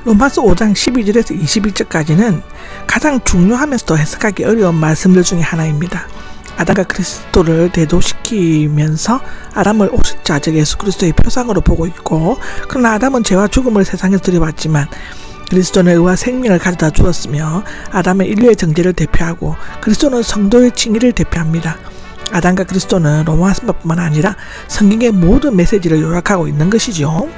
로마서 5장 12절에서 21절까지는 가장 중요하면서도 해석하기 어려운 말씀들 중에 하나입니다. 아담과 그리스도를 대조시키면서 아담을 오실자 즉 예수 그리스도의 표상으로 보고 있고, 그러나 아담은 죄와 죽음을 세상에 들여왔지만 그리스도는 의와 생명을 가져다 주었으며 아담은 인류의 정죄를 대표하고 그리스도는 성도의 칭의를 대표합니다. 아담과 그리스도는 로마서뿐만 아니라 성경의 모든 메시지를 요약하고 있는 것이죠.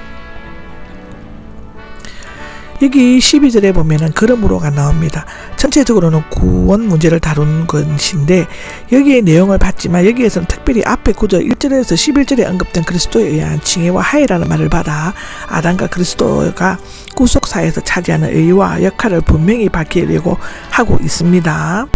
여기 12절에 보면은 그러므로가 나옵니다. 전체적으로는 구원 문제를 다룬 것인데 여기에 내용을 봤지만 여기에서는 특별히 앞에 구절 1절에서 11절에 언급된 그리스도에 의한 징계와 하해라는 말을 받아 아담과 그리스도가 구속사에서 차지하는 의와 역할을 분명히 밝히려고 하고 있습니다.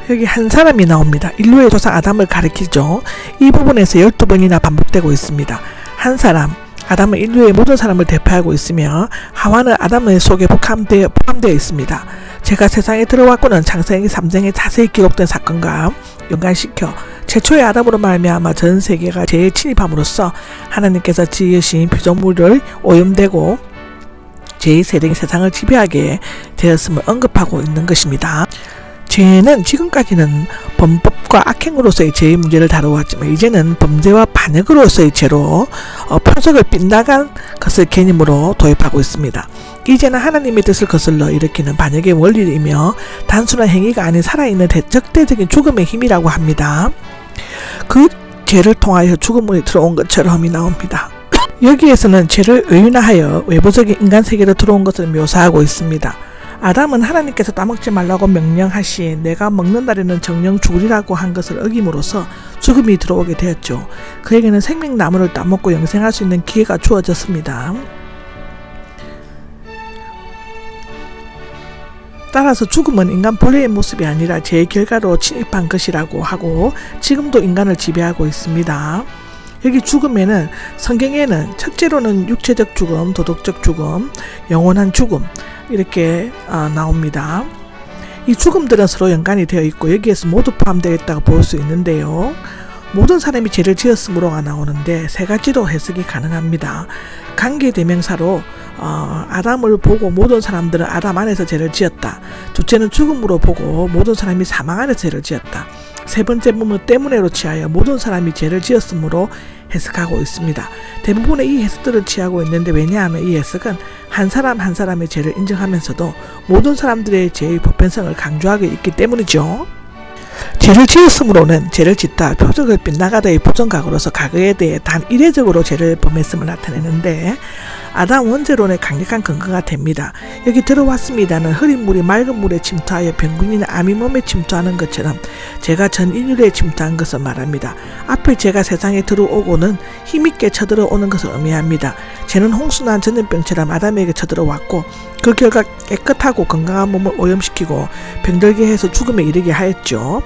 여기 한 사람이 나옵니다. 인류의 조상 아담을 가리키죠. 이 부분에서 12번이나 반복되고 있습니다. 한 사람, 아담은 인류의 모든 사람을 대표하고 있으며 하와는 아담의 속에 포함되어 있습니다. 제가 세상에 들어왔고는 창세기 3장에 자세히 기록된 사건과 연관시켜 최초의 아담으로 말미암아 전 세계가 죄에 침입함으로써 하나님께서 지으신 피조물을 오염되고 죄의 세력이 세상을 지배하게 되었음을 언급하고 있는 것입니다. 죄는 지금까지는 범법과 악행으로서의 죄의 문제를 다루었지만 이제는 범죄와 반역으로서의 죄로 표적을 빗나간 것을 개념으로 도입하고 있습니다. 이제는 하나님의 뜻을 거슬러 일으키는 반역의 원리이며 단순한 행위가 아닌 살아있는 적대적인 죽음의 힘이라고 합니다. 그 죄를 통하여 죽음이 들어온 것처럼이 나옵니다. 여기에서는 죄를 의인화하여 외부적인 인간 세계로 들어온 것을 묘사하고 있습니다. 아담은 하나님께서 따먹지 말라고 명령하신 내가 먹는 날에는 정령 죽으리라고 한 것을 어김으로써 죽음이 들어오게 되었죠. 그에게는 생명나무를 따먹고 영생할 수 있는 기회가 주어졌습니다. 따라서 죽음은 인간 본래의 모습이 아니라 죄의 결과로 침입한 것이라고 하고 지금도 인간을 지배하고 있습니다. 여기 죽음에는 성경에는 첫째로는 육체적 죽음, 도덕적 죽음, 영원한 죽음 이렇게 나옵니다. 이 죽음들은 서로 연관이 되어 있고 여기에서 모두 포함되어 있다고 볼 수 있는데요. 모든 사람이 죄를 지었으므로가 나오는데 세 가지로 해석이 가능합니다. 관계대명사로 아담을 보고 모든 사람들은 아담 안에서 죄를 지었다. 둘째는 죽음으로 보고 모든 사람이 사망 안에서 죄를 지었다. 세 번째 부분 때문에로 취하여 모든 사람이 죄를 지었으므로 해석하고 있습니다. 대부분의 이 해석들을 취하고 있는데 왜냐하면 이 해석은 한 사람 한 사람의 죄를 인정하면서도 모든 사람들의 죄의 보편성을 강조하고 있기 때문이죠. 죄를 지었으므로는 죄를 짓다, 표적을 빗나가다의 부정각으로서 과거에 대해 단 이례적으로 죄를 범했음을 나타내는데 아담 원죄론의 강력한 근거가 됩니다. 여기 들어왔습니다는 흐린 물이 맑은 물에 침투하여 병균이나 암이 몸에 침투하는 것처럼 죄가 전 인류에 침투한 것을 말합니다. 앞에 죄가 세상에 들어오고는 힘있게 쳐들어오는 것을 의미합니다. 죄는 홍수나 전염병처럼 아담에게 쳐들어왔고 그 결과 깨끗하고 건강한 몸을 오염시키고 병들게 해서 죽음에 이르게 하였죠.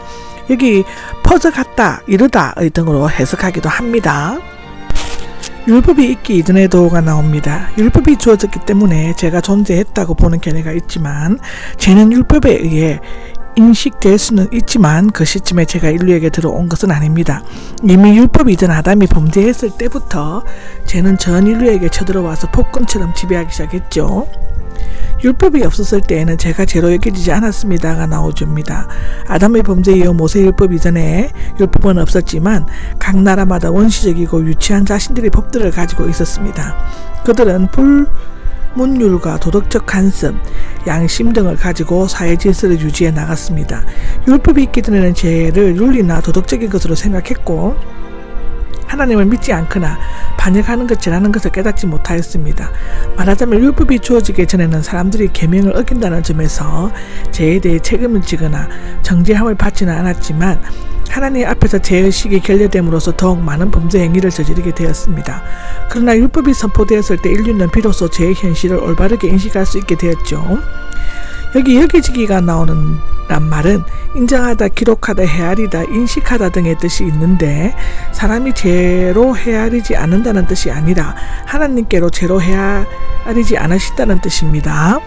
여기 퍼져갔다, 이르다 등으로 해석하기도 합니다. 율법이 있기 이전에도가 나옵니다. 율법이 주어졌기 때문에 죄가 존재했다고 보는 견해가 있지만 죄는 율법에 의해 인식될 수는 있지만 그 시점에 죄가 인류에게 들어온 것은 아닙니다. 이미 율법 이전 아담이 범죄했을 때부터 죄는 전 인류에게 쳐들어와서 폭군처럼 지배하기 시작했죠. 율법이 없었을 때에는 죄가 죄로 여겨지지 않았습니다가 나오줍니다. 아담의 범죄 이후 모세율법 이전에 율법은 없었지만 각 나라마다 원시적이고 유치한 자신들의 법들을 가지고 있었습니다. 그들은 불문율과 도덕적 간섭, 양심 등을 가지고 사회 질서를 유지해 나갔습니다. 율법이 있기 전에는 죄를 윤리나 도덕적인 것으로 생각했고 하나님을 믿지 않거나 반역하는 것 죄라는 것을 깨닫지 못하였습니다. 말하자면 율법이 주어지기 전에는 사람들이 계명을 어긴다는 점에서 죄에 대해 책임을 지거나 정죄함을 받지는 않았지만 하나님 앞에서 죄의식이 결여됨으로써 더욱 많은 범죄 행위를 저지르게 되었습니다. 그러나 율법이 선포되었을 때 인류는 비로소 죄의 현실을 올바르게 인식할 수 있게 되었죠. 여기 여기지기가 나오는 란 말은 인정하다, 기록하다, 헤아리다, 인식하다 등의 뜻이 있는데 사람이 죄로 헤아리지 않는다는 뜻이 아니라 하나님께로 죄로 헤아리지 않으신다는 뜻입니다.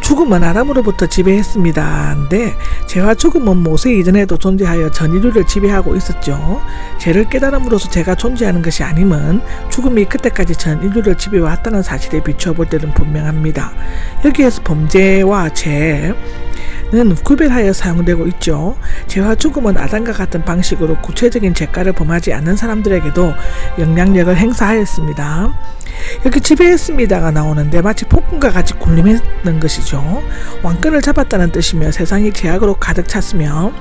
죽음은 아담으로부터 지배했습니다. 근데 죄와 죽음은 모세 이전에도 존재하여 전 인류를 지배하고 있었죠. 죄를 깨달음으로써 죄가 존재하는 것이 아님은 죽음이 그때까지 전 인류를 지배해왔다는 사실에 비추어 볼 때는 분명합니다. 여기에서 범죄와 죄는 구별하여 사용되고 있죠. 죄와 죽음은 아담과 같은 방식으로 구체적인 죄가를 범하지 않는 사람들에게도 영향력을 행사하였습니다. 여기 지배했습니다가 나오는데 마치 폭군과 같이 군림했는 것이죠. 왕권을 잡았다는 뜻이며 세상이 죄악으로 가득 찼으며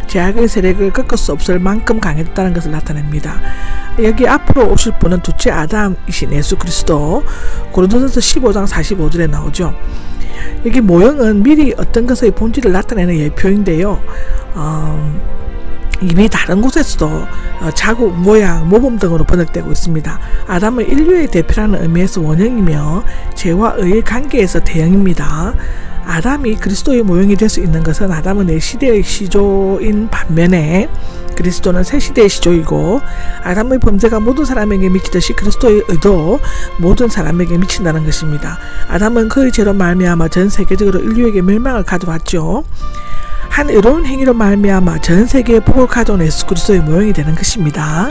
죄악의 세력을 꺾을 수 없을 만큼 강했다는 것을 나타냅니다. 여기 앞으로 오실 분은 둘째 아담이신 예수 그리스도, 고린도전서 15장 45절에 나오죠. 여기 모형은 미리 어떤 것의 본질을 나타내는 예표인데요. 이미 다른 곳에서도 자국, 모양, 모범 등으로 번역되고 있습니다. 아담은 인류의 대표라는 의미에서 원형이며 죄와 의의 관계에서 대형입니다. 아담이 그리스도의 모형이 될 수 있는 것은 아담은 내 시대의 시조인 반면에 그리스도는 새 시대의 시조이고, 아담의 범죄가 모든 사람에게 미치듯이 그리스도의 의도 모든 사람에게 미친다는 것입니다. 아담은 그의 죄로 말미암아 전 세계적으로 인류에게 멸망을 가져왔죠. 한 의로운 행위로 말미암아 전 세계에 복을 가져온 예수 그리스도의 모형이 되는 것입니다.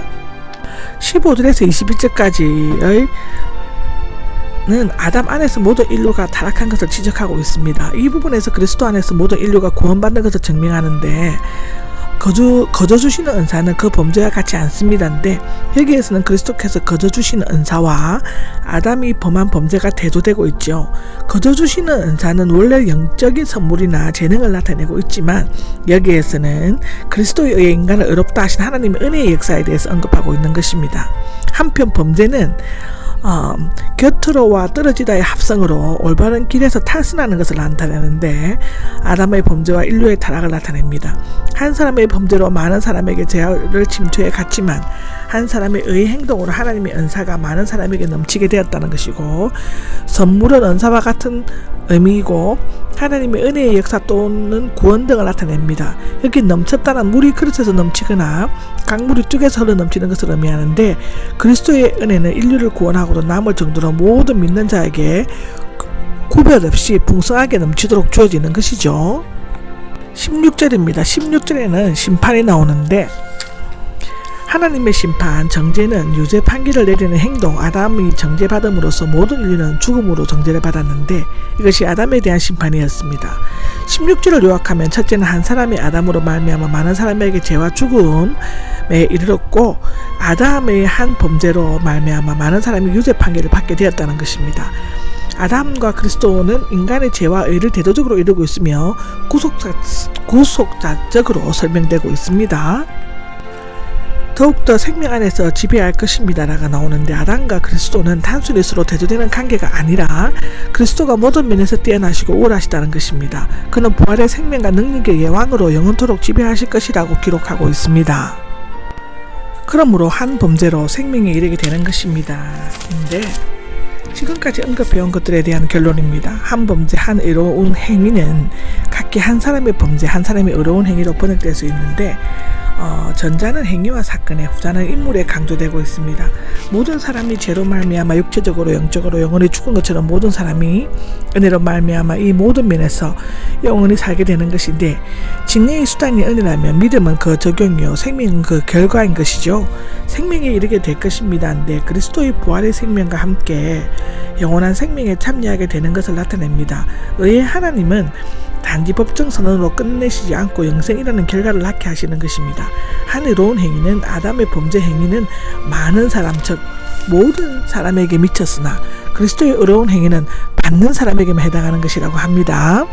15절에서 21절까지의 는 아담 안에서 모든 인류가 타락한 것을 지적하고 있습니다. 이 부분에서 그리스도 안에서 모든 인류가 구원받는 것을 증명하는데, 거저주시는 은사는 그 범죄와 같지 않습니다인데, 여기에서는 그리스도께서 거저주시는 은사와 아담이 범한 범죄가 대조되고 있죠. 거저주시는 은사는 원래 영적인 선물이나 재능을 나타내고 있지만, 여기에서는 그리스도에 의해 인간을 의롭다 하신 하나님의 은혜의 역사에 대해서 언급하고 있는 것입니다. 한편 범죄는 곁으로와 떨어지다의 합성으로 올바른 길에서 탈선하는 것을 나타내는데, 아담의 범죄와 인류의 타락을 나타냅니다. 한 사람의 범죄로 많은 사람에게 죄를 침투해 갔지만 한 사람의 의의 행동으로 하나님의 은사가 많은 사람에게 넘치게 되었다는 것이고, 선물은 은사와 같은 의미이고 하나님의 은혜의 역사 또는 구원 등을 나타냅니다. 여기 넘쳤다는 물이 그릇에서 넘치거나 강물이 뚝에서 흘러 넘치는 것을 의미하는데, 그리스도의 은혜는 인류를 구원하고도 남을 정도로 모든 믿는 자에게 구별 없이 풍성하게 넘치도록 주어지는 것이죠. 16절입니다. 16절에는 심판이 나오는데, 하나님의 심판, 정죄는 유죄 판결을 내리는 행동, 아담이 정죄받음으로써 모든 인류는 죽음으로 정죄를 받았는데 이것이 아담에 대한 심판이었습니다. 16절을 요약하면, 첫째는 한 사람이 아담으로 말미암아 많은 사람에게 죄와 죽음에 이르렀고, 아담의 한 범죄로 말미암아 많은 사람이 유죄 판결을 받게 되었다는 것입니다. 아담과 그리스도는 인간의 죄와 의를 대조적으로 이루고 있으며 구속자적으로 설명되고 있습니다. 더욱더 생명 안에서 지배할 것입니다 라가 나오는데, 아담과 그리스도는 단순히 서로 대조되는 관계가 아니라 그리스도가 모든 면에서 뛰어나시고 우월하시다는 것입니다. 그는 부활의 생명과 능력의 왕으로 영원토록 지배하실 것이라고 기록하고 있습니다. 그러므로 한 범죄로 생명에 이르게 되는 것입니다. 근데 지금까지 언급해온 것들에 대한 결론입니다. 한 범죄, 한 의로운 행위는 각기 한 사람의 범죄, 한 사람의 의로운 행위로 번역될 수 있는데, 전자는 행위와 사건에, 후자는 인물에 강조되고 있습니다. 모든 사람이 죄로 말미암아 육체적으로 영적으로 영원히 죽은 것처럼 모든 사람이 은혜로 말미암아 이 모든 면에서 영원히 살게 되는 것인데, 증례의 수단이 은혜라면 믿음은 그 적용이요 생명은 그 결과인 것이죠. 생명에 이르게 될 것입니다. 근데 그리스도의 부활의 생명과 함께 영원한 생명에 참여하게 되는 것을 나타냅니다. 의의 하나님은 단지 법정 선언으로 끝내시지 않고 영생이라는 결과를 낳게 하시는 것입니다. 한 의로운 행위는, 아담의 범죄 행위는 많은 사람, 즉 모든 사람에게 미쳤으나 그리스도의 의로운 행위는 받는 사람에게만 해당하는 것이라고 합니다.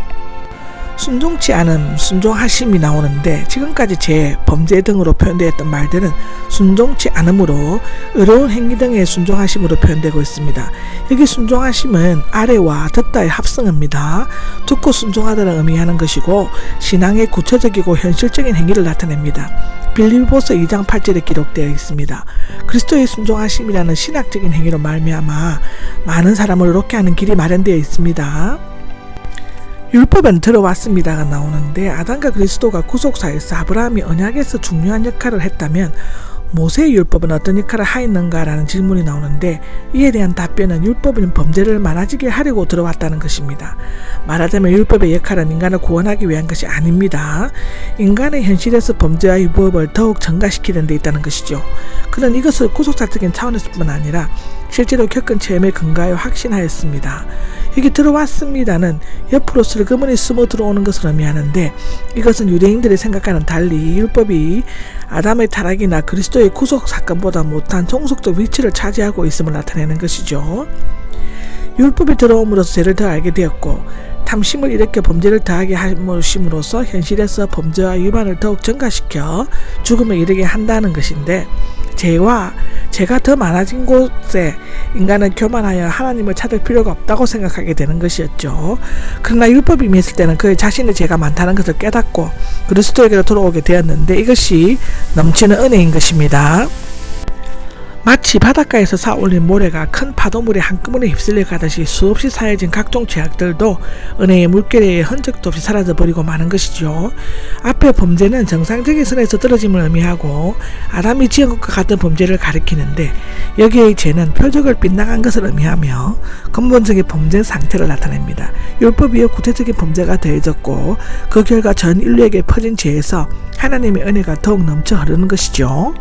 순종치 않음, 순종하심이 나오는데, 지금까지 죄, 범죄 등으로 표현되었던 말들은 순종치 않음으로 의로운 행위 등의 순종하심으로 표현되고 있습니다. 여기 순종하심은 아래와 듣다의 합성입니다. 듣고 순종하다를 의미하는 것이고, 신앙의 구체적이고 현실적인 행위를 나타냅니다. 빌립보서 2장 8절에 기록되어 있습니다. 그리스도의 순종하심이라는 신학적인 행위로 말미암아 많은 사람을 의롭게 하는 길이 마련되어 있습니다. 율법은 들어왔습니다가 나오는데, 아담과 그리스도가 구속사에서 아브라함이 언약에서 중요한 역할을 했다면 모세의 율법은 어떤 역할을 하였는가라는 질문이 나오는데 이에 대한 답변은 율법은 범죄를 많아지게 하려고 들어왔다는 것입니다. 말하자면 율법의 역할은 인간을 구원하기 위한 것이 아닙니다. 인간의 현실에서 범죄와 유법을 더욱 증가시키는 데 있다는 것이죠. 그는 이것을 구속사적인 차원에서뿐만 아니라 실제로 겪은 체험에 근거하여 확신하였습니다. 여기 들어왔습니다는 옆으로 슬그머니 숨어 들어오는 것을 의미하는데 이것은 유대인들이 생각과는 달리 율법이 아담의 타락이나 그리스도의 구속 사건보다 못한 종속적 위치를 차지하고 있음을 나타내는 것이죠. 율법이 들어옴으로써 죄를 더 알게 되었고 탐심을 일으켜 범죄를 더하게 함으로써 현실에서 범죄와 위반을 더욱 증가시켜 죽음에 이르게 한다는 것인데 죄가 더 많아진 곳에 인간은 교만하여 하나님을 찾을 필요가 없다고 생각하게 되는 것이었죠. 그러나 율법이 임했을 때는 그의 자신의 죄가 많다는 것을 깨닫고 그리스도에게로 돌아오게 되었는데 이것이 넘치는 은혜인 것입니다. 마치 바닷가에서 쌓아올린 모래가 큰 파도물에 한꺼번에 휩쓸려 가듯이 수없이 쌓여진 각종 죄악들도 은혜의 물결에 흔적도 없이 사라져버리고 마는 것이죠. 앞의 범죄는 정상적인 선에서 떨어짐을 의미하고 아담이 지은 것과 같은 범죄를 가리키는데 여기의 죄는 표적을 빗나간 것을 의미하며 근본적인 범죄 상태를 나타냅니다. 율법 위에 구체적인 범죄가 더해졌고 그 결과 전 인류에게 퍼진 죄에서 하나님의 은혜가 더욱 넘쳐 흐르는 것이죠.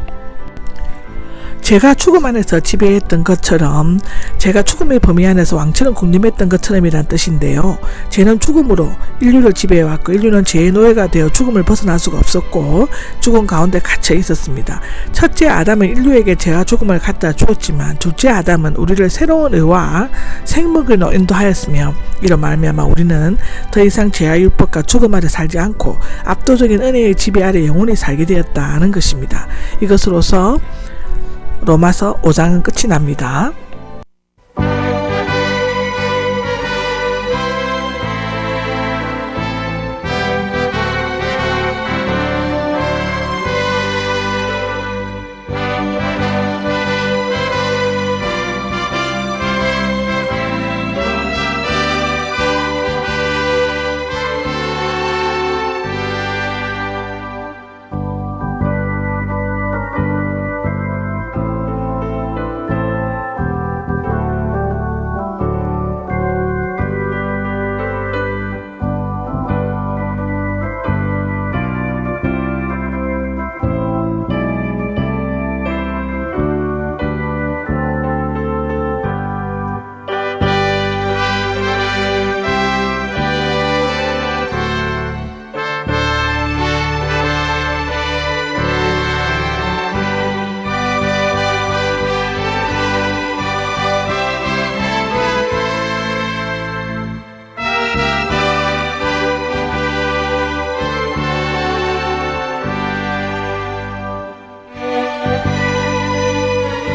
제가 죽음 안에서 지배했던 것처럼 제가 죽음의 범위 안에서 왕처럼 군림했던 것처럼이란 뜻인데요. 죄는 죽음으로 인류를 지배해왔고 인류는 죄의 노예가 되어 죽음을 벗어날 수가 없었고 죽음 가운데 갇혀 있었습니다. 첫째 아담은 인류에게 죄와 죽음을 갖다 주었지만 둘째 아담은 우리를 새로운 의와 생명으로 인도하였으며 이로 말미암아 우리는 더 이상 죄와 율법과 죽음 아래 살지 않고 압도적인 은혜의 지배 아래 영원히 살게 되었다는 것입니다. 이것으로서 로마서 5장은 끝이 납니다.